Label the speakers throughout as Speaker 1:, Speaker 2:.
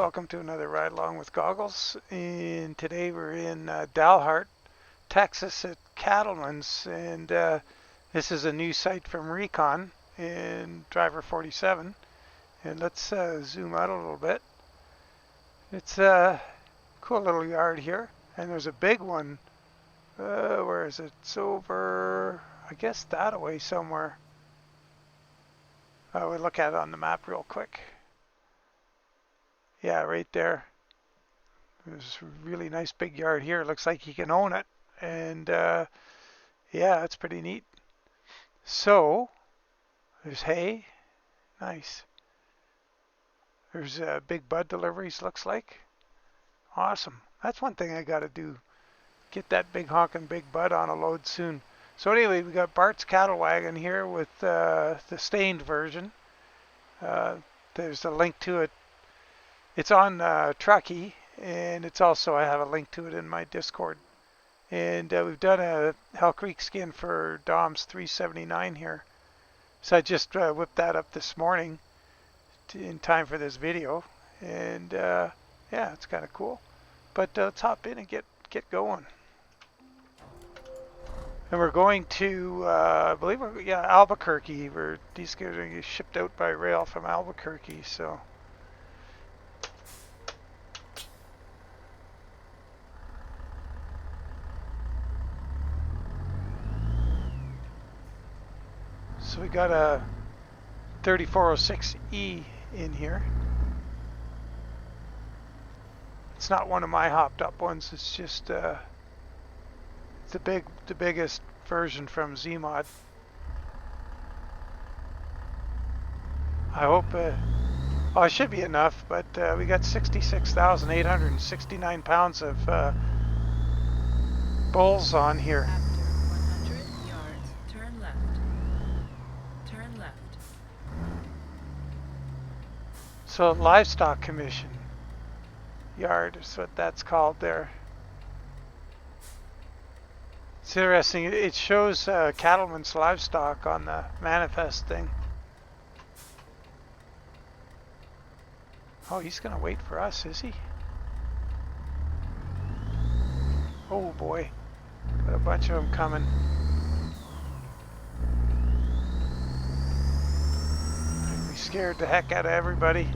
Speaker 1: welcome to another ride along with Goggles. And today we're in Dalhart, Texas at Cattleman's, and this is a new site from Recon in Driver 47. And let's zoom out a little bit. It's a cool little yard here, and there's a big one. Where is it? It's over, I guess, that way somewhere. We'll look at it on the map real quick. Yeah, right there. There's a really nice big yard here. It looks like you can own it. And yeah, it's pretty neat. So, there's hay. Nice. There's big bud deliveries, looks like. Awesome. That's one thing I got to do. Get that big honking big bud on a load soon. So anyway, we got Bart's cattle wagon here with the stained version. There's a link to it. It's on Truckee, and it's also, I have a link to it in my Discord. And we've done a Hell Creek skin for Dom's 379 here. So I just whipped that up this morning in time for this video. And yeah, it's kind of cool. But let's hop in and get going. And we're going to, I believe, Albuquerque. These guys are going to get shipped out by rail from Albuquerque, so. So we got a 3406E in here. It's not one of my hopped up ones. It's just the biggest version from Zmod. I hope oh, it should be enough, but we got 66,869 pounds of bulls on here.
Speaker 2: After 100 yards, turn left. Turn left.
Speaker 1: So livestock commission yard is what that's called there. It's interesting. It shows Cattleman's livestock on the manifest thing. Oh, he's gonna wait for us, is he? Oh boy, got a bunch of them coming. We scared the heck out of everybody.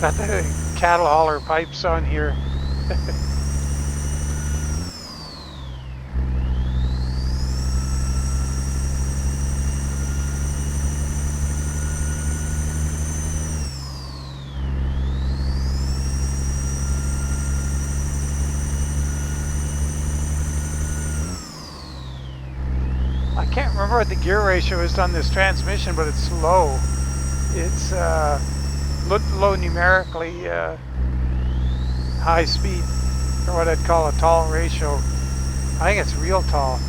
Speaker 1: Got the cattle hauler pipes on here. I can't remember what the gear ratio is on this transmission, but it's low. It's low numerically, high speed, or what I'd call a tall ratio. I think it's real tall.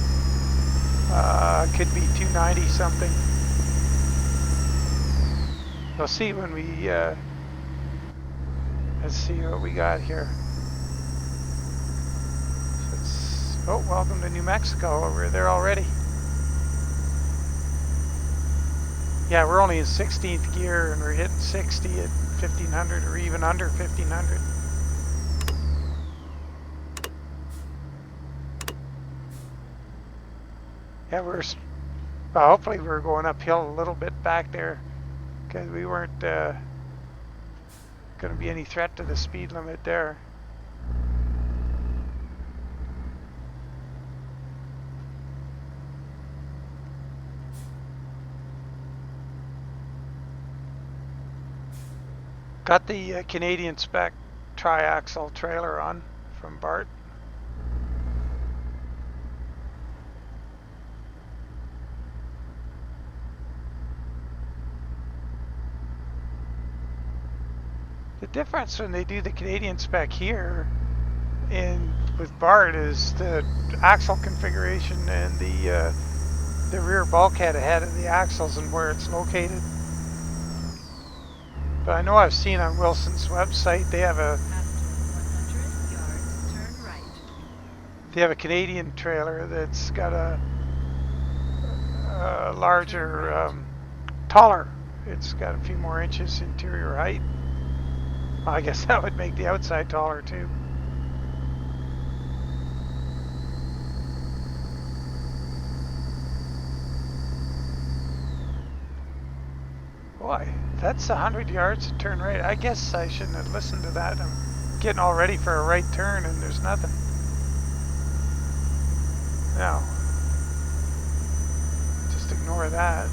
Speaker 1: Could be 290 something. We'll see when we, let's see what we got here. Oh, welcome to New Mexico. We're there already. Yeah, we're only in 16th gear and we're hitting 60 at 1500 or even under 1500. Yeah, well, hopefully we're going uphill a little bit back there because we weren't going to be any threat to the speed limit there. Got the Canadian spec tri-axle trailer on from Bart. The difference when they do the Canadian spec here and with Bart is the axle configuration and the rear bulkhead ahead of the axles and where it's located. But I know I've seen on Wilson's website they have a
Speaker 2: After 100 yards, turn right.
Speaker 1: They have a Canadian trailer that's got a larger, taller. It's got a few more inches interior height. I guess that would make the outside taller too. Boy, that's 100 yards to turn right. I guess I shouldn't have listened to that. I'm getting all ready for a right turn and there's nothing. No. Just ignore that.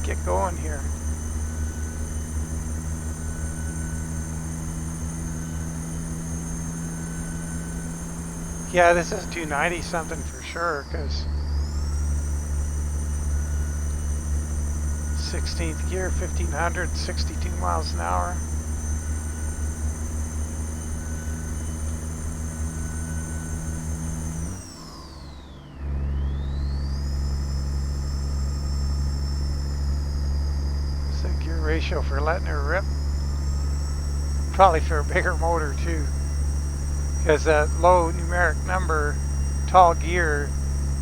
Speaker 1: Get going here. Yeah, this is 290 something for sure, because 16th gear, 1500, 62 miles an hour. It's the gear ratio for letting her rip. Probably for a bigger motor too, because that low numeric number, tall gear,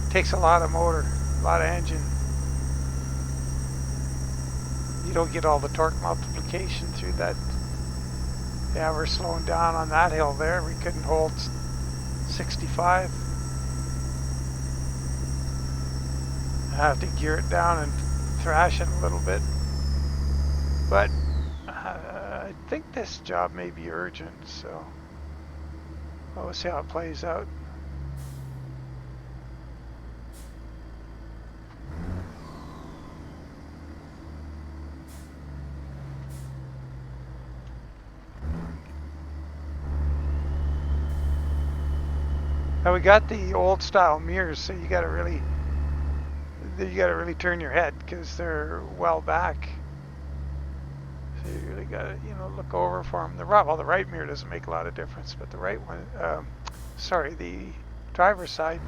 Speaker 1: takes a lot of motor, a lot of engine. You don't get all the torque multiplication through that. Yeah, we're slowing down on that hill there. We couldn't hold 65. I have to gear it down and thrash it a little bit. But I think this job may be urgent, so we'll see how it plays out. Now we got the old style mirrors, so you gotta really turn your head because they're well back. So you really gotta, look over for them. The right mirror doesn't make a lot of difference, but the right one, the driver's side.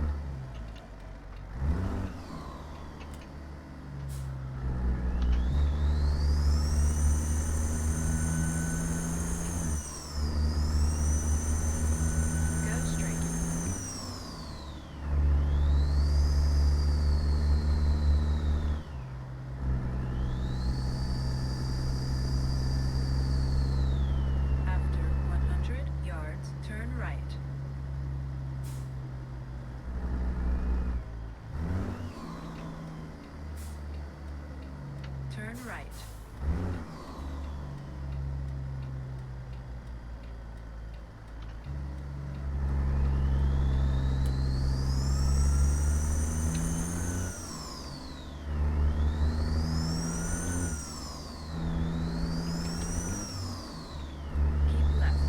Speaker 2: Turn right. Keep left.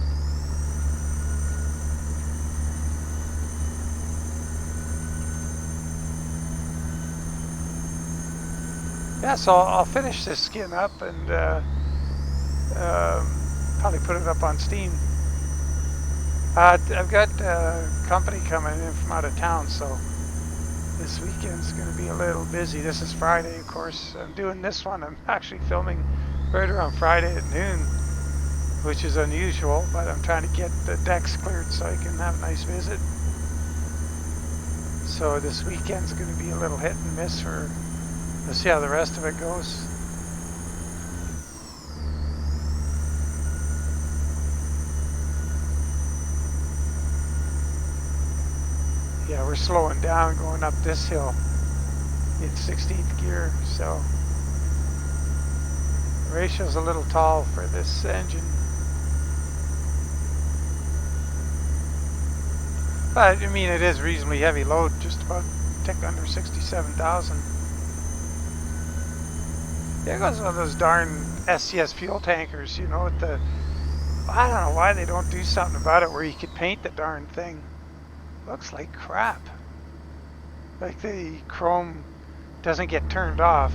Speaker 1: Yeah, so I'll finish this skin up and probably put it up on Steam. I've got company coming in from out of town, so this weekend's going to be a little busy. This is Friday, of course. I'm doing this one. I'm actually filming right around Friday at noon, which is unusual, but I'm trying to get the decks cleared so I can have a nice visit. So this weekend's going to be a little hit and miss for... Let's see how the rest of it goes. Yeah, we're slowing down going up this hill in 16th gear, so the ratio's a little tall for this engine. But I mean, it is reasonably heavy load, just about a tick under 67,000. There goes one of those darn SCS fuel tankers, with the... I don't know why they don't do something about it where you could paint the darn thing. Looks like crap. Like the chrome doesn't get turned off.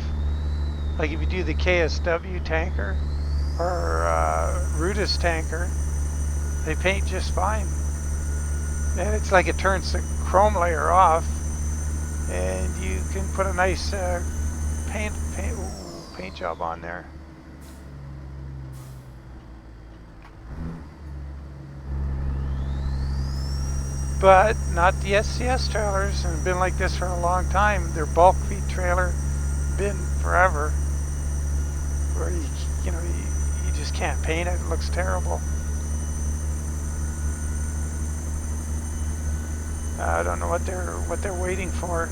Speaker 1: Like if you do the KSW tanker or Rudis tanker, they paint just fine. And it's like it turns the chrome layer off and you can put a nice paint job on there. but not the SCS trailers, and been like this for a long time. Their bulk feed trailer been forever, where you just can't paint it. It looks terrible. I don't know what they're waiting for.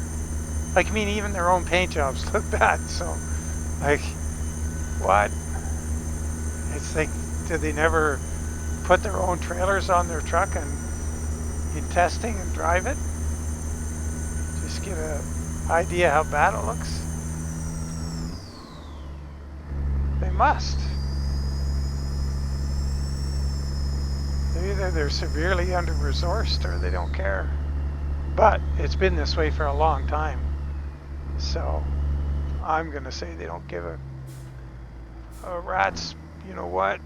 Speaker 1: Like, I mean, even their own paint jobs look bad. So, like, what? It's like, did they never put their own trailers on their truck and in testing and drive it? Just get an idea how bad it looks. They must. Either they're severely under-resourced or they don't care. But it's been this way for a long time. So I'm going to say they don't give a rat's, you know what.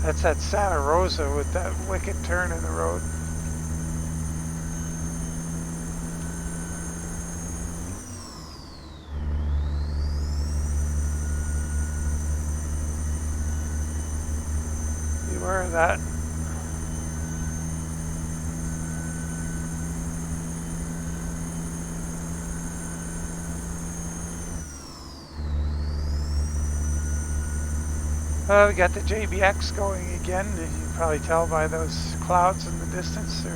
Speaker 1: That's that Santa Rosa with that wicked turn in the road. Beware of that. We got the JBX going again. You can probably tell by those clouds in the distance. They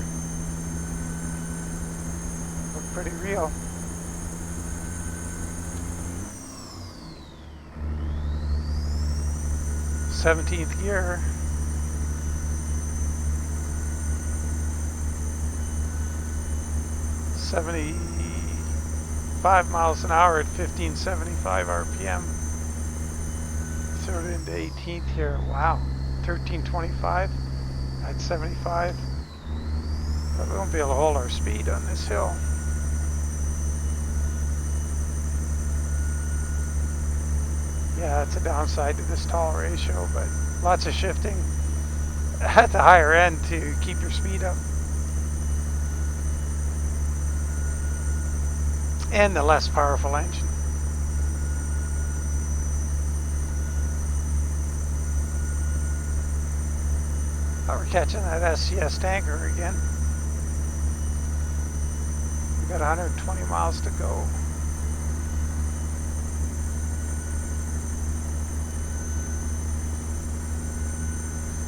Speaker 1: look pretty real. '17th gear. '75 miles an hour at 1575 RPM. Throw it into 18th here. Wow, 1325 at 75. But we won't be able to hold our speed on this hill. Yeah, it's a downside to this tall ratio, but lots of shifting at the higher end to keep your speed up. And the less powerful engine. Oh, we're catching that SCS tanker again. We got 120 miles to go.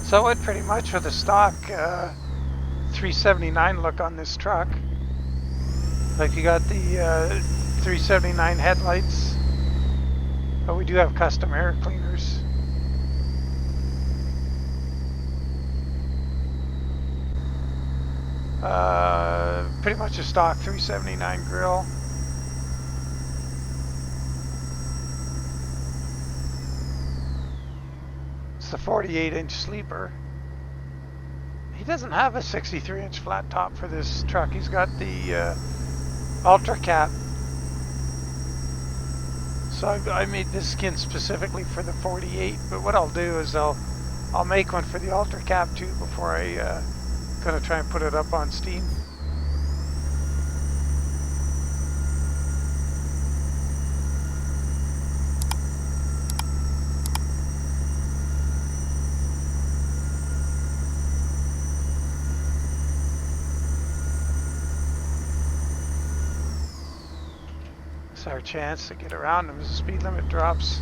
Speaker 1: So it went pretty much with a stock 379 look on this truck. Like, you got the 379 headlights, but we do have custom air cleaners. Pretty much a stock 379 grill. It's the 48-inch sleeper. He doesn't have a 63-inch flat top for this truck. He's got the Ultra Cap. So I made this skin specifically for the 48, but what I'll do is I'll make one for the Ultra Cap too before I gonna try and put it up on Steam. It's our chance to get around them as the speed limit drops.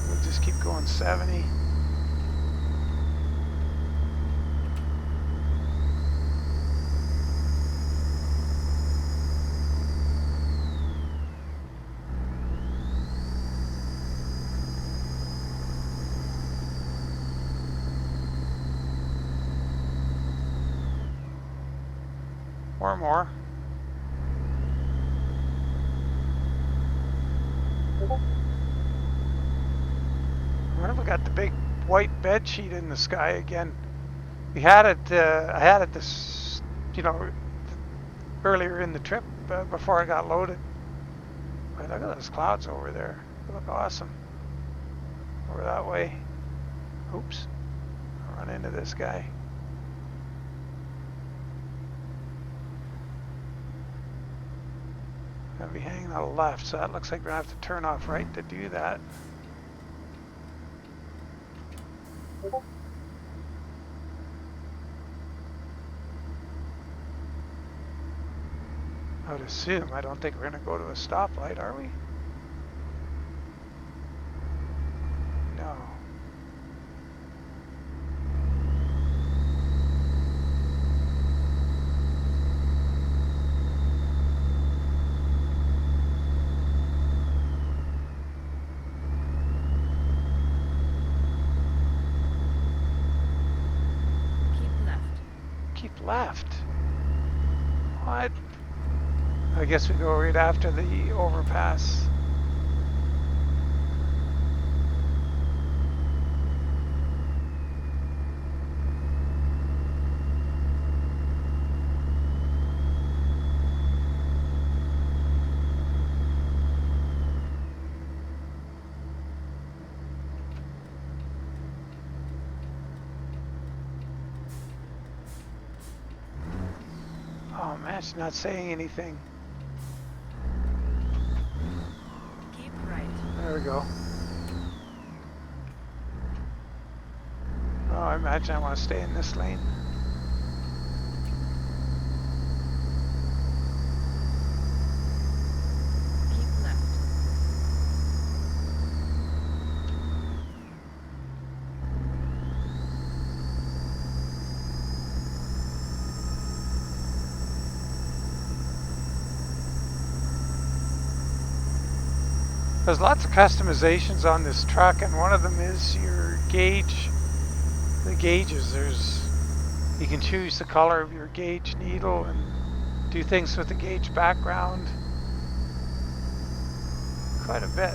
Speaker 1: We'll just keep going 70. Or more. What have we got? The big white bed sheet in the sky again. We had it. I had it this, earlier in the trip before I got loaded. But look at those clouds over there. They look awesome. Over that way. Oops. I'll run into this guy. gonna be hanging on the left, so that looks like we're gonna have to turn off right to do that. I would assume. I don't think we're gonna go to a stoplight, are we? No. Keep left. What? I guess we go right after the overpass. Oh man, she's not saying anything.
Speaker 2: Keep right.
Speaker 1: There we go. Oh, I imagine I want to stay in this lane.
Speaker 2: Keep left.
Speaker 1: There's lots of customizations on this truck, and one of them is your gauge. The gauges. You can choose the color of your gauge needle and do things with the gauge background. Quite a bit.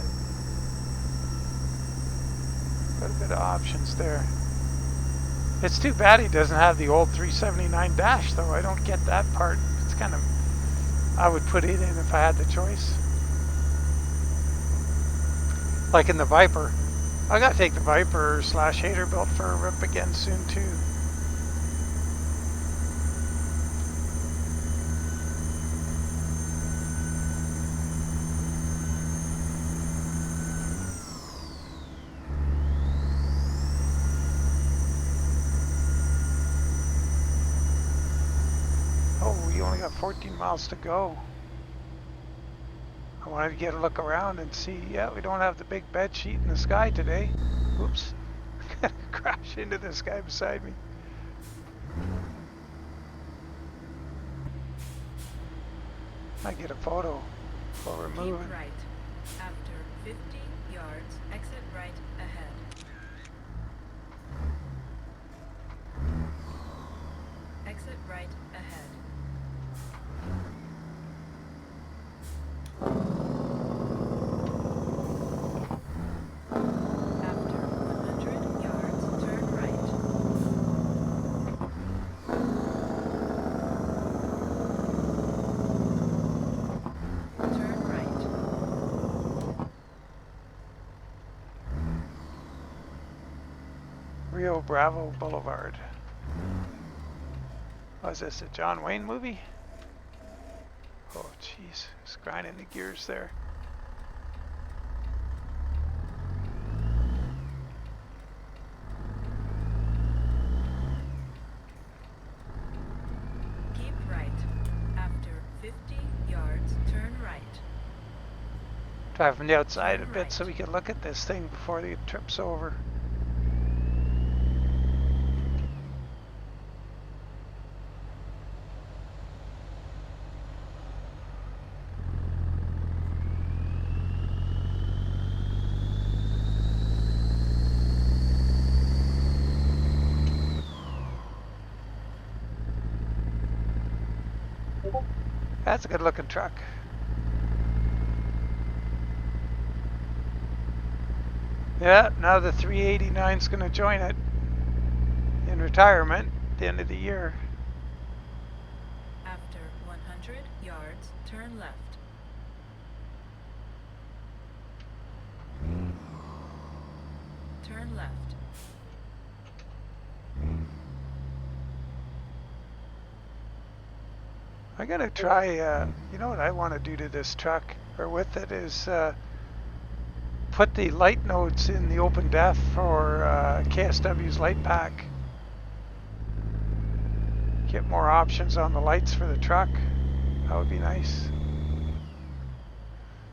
Speaker 1: Quite a bit of options there. It's too bad he doesn't have the old 379 dash though. I don't get that part. It's kind of, I would put it in if I had the choice. Like in the Viper. I gotta take the Viper / Haterbilt for a rip again soon too. Oh, you only got 14 miles to go. I wanted to get a look around and see, yeah, we don't have the big bed sheet in the sky today. Oops. Crash into this guy beside me. Might get a photo while we're moving.
Speaker 2: Keep right. After 50 yards, exit right ahead. Exit right ahead. After 100 yards, turn right. Turn right.
Speaker 1: Rio Bravo Boulevard. Was this a John Wayne movie? Oh jeez, it's grinding the gears there.
Speaker 2: Keep right. After 50 yards, turn right.
Speaker 1: Drive from the outside a
Speaker 2: Turn
Speaker 1: bit
Speaker 2: right.
Speaker 1: so we can look at this thing before the trip's over. That's a good looking truck. Yeah, now the 389's going to join it in retirement at the end of the year.
Speaker 2: After 100 yards, turn left. Turn left.
Speaker 1: I'm gonna try, you know what I want to do to this truck, or with it, is put the light nodes in the open def for KSW's light pack. Get more options on the lights for the truck. That would be nice.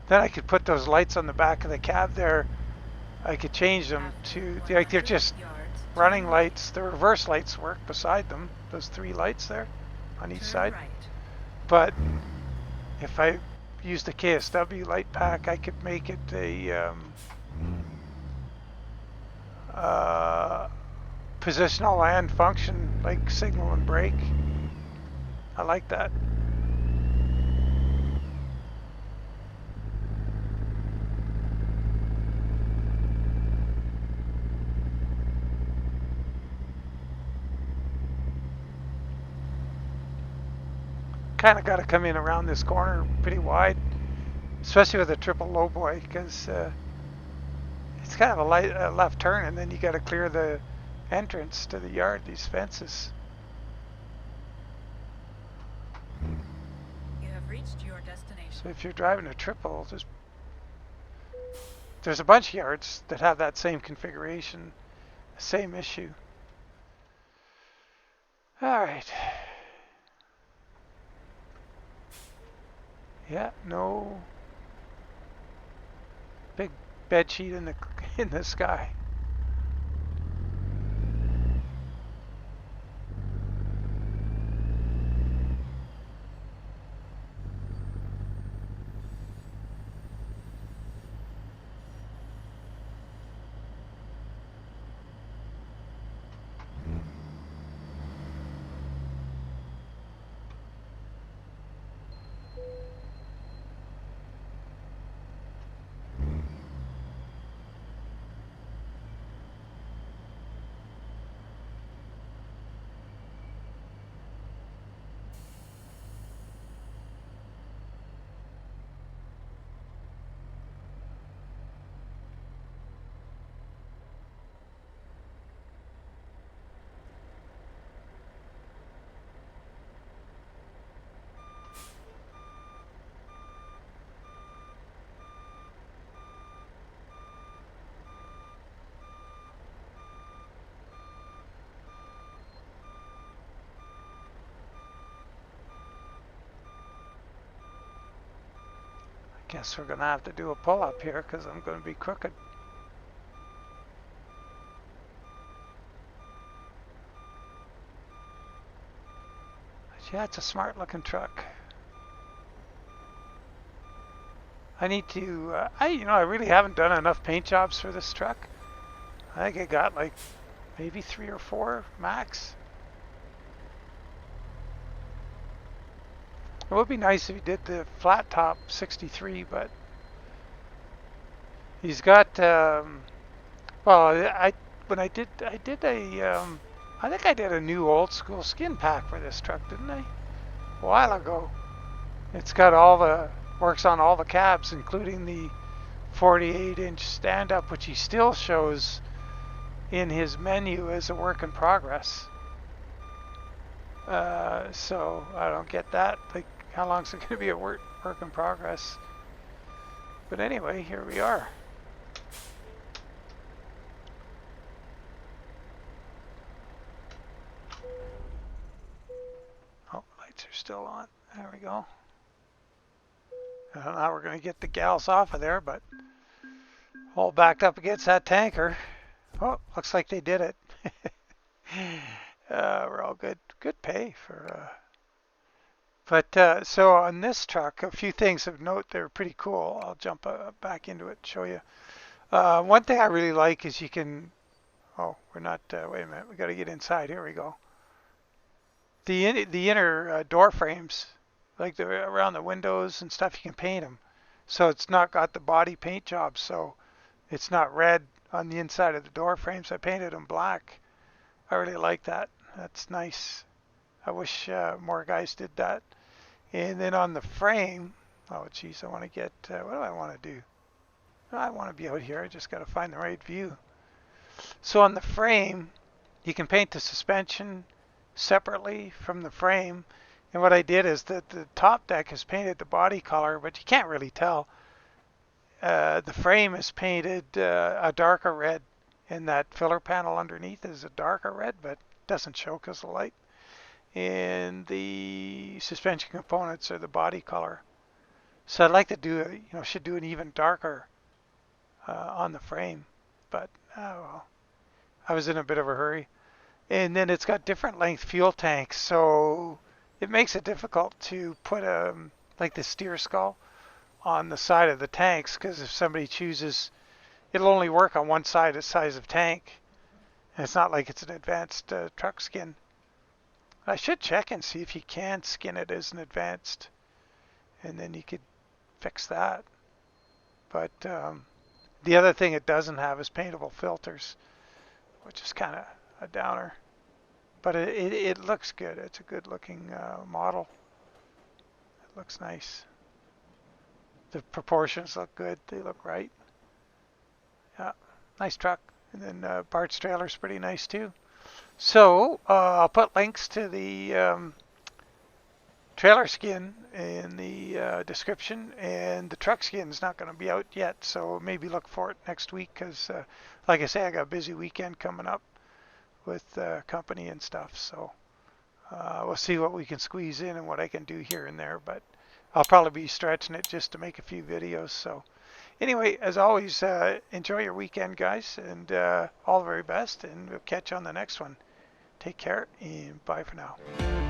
Speaker 1: Then I could put those lights on the back of the cab there. I could change them
Speaker 2: After
Speaker 1: to, like, they're
Speaker 2: 100
Speaker 1: just
Speaker 2: yards,
Speaker 1: running
Speaker 2: turn right.
Speaker 1: lights. The reverse lights work beside them. Those 3 lights there on each
Speaker 2: Turn
Speaker 1: side.
Speaker 2: right.
Speaker 1: But if I use the KSW light pack, I could make it a positional and function, like signal and brake. I like that. Kind of got to come in around this corner pretty wide, especially with a triple low boy, because it's kind of a left turn, and then you got to clear the entrance to the yard, these fences.
Speaker 2: You have reached your destination.
Speaker 1: So if you're driving a triple, there's a bunch of yards that have that same configuration, same issue. All right. Yeah, no big bed sheet in the sky. Guess we're gonna have to do a pull-up here because I'm gonna be crooked. But yeah, it's a smart looking truck. I need to, I really haven't done enough paint jobs for this truck. I think I got like maybe 3 or 4 max. It would be nice if he did the flat top 63, but he's got, well, I did a, I think I did a new old school skin pack for this truck, didn't I? A while ago. It's got works on all the cabs, including the 48-inch stand-up, which he still shows in his menu as a work in progress. So I don't get that. Like, how long is it going to be a work in progress? But anyway, here we are. Oh, lights are still on. There we go. I don't know how we're going to get the gals off of there, but all backed up against that tanker. Oh, looks like they did it. We're all good. Good pay for. But so on this truck, a few things of note. They're pretty cool. I'll jump back into it and show you. One thing I really like is you can. Oh, we're not. Wait a minute. We got to get inside. Here we go. The inner door frames, like around the windows and stuff, you can paint them. So it's not got the body paint job. So it's not red on the inside of the door frames. I painted them black. I really like that. That's nice. I wish more guys did that. And then on the frame, oh geez, I want to get, what do I want to do? I want to be out here. I just got to find the right view. So on the frame, you can paint the suspension separately from the frame. And what I did is that the top deck is painted the body color, but you can't really tell. The frame is painted a darker red, and that filler panel underneath is a darker red, but doesn't show because of the light. And the suspension components are the body color. So I'd like to do, should do an even darker on the frame, but oh well. I was in a bit of a hurry. And then it's got different length fuel tanks, so it makes it difficult to put like the steer skull on the side of the tanks, because if somebody chooses, it'll only work on one side the size of tank. And it's not like it's an advanced truck skin. I should check and see if you can skin it as an advanced, and then you could fix that. But the other thing it doesn't have is paintable filters, which is kind of a downer. But it looks good. It's a good looking model. It looks nice. The proportions look good. They look right. Yeah, nice truck. And then Bart's trailer's pretty nice too. So I'll put links to the trailer skin in the description, and the truck skin's not going to be out yet, so maybe look for it next week, because like I say, I got a busy weekend coming up with company and stuff, so we'll see what we can squeeze in and what I can do here and there, but I'll probably be stretching it just to make a few videos. So anyway, as always, enjoy your weekend, guys, and all the very best, and we'll catch you on the next one. Take care, and bye for now.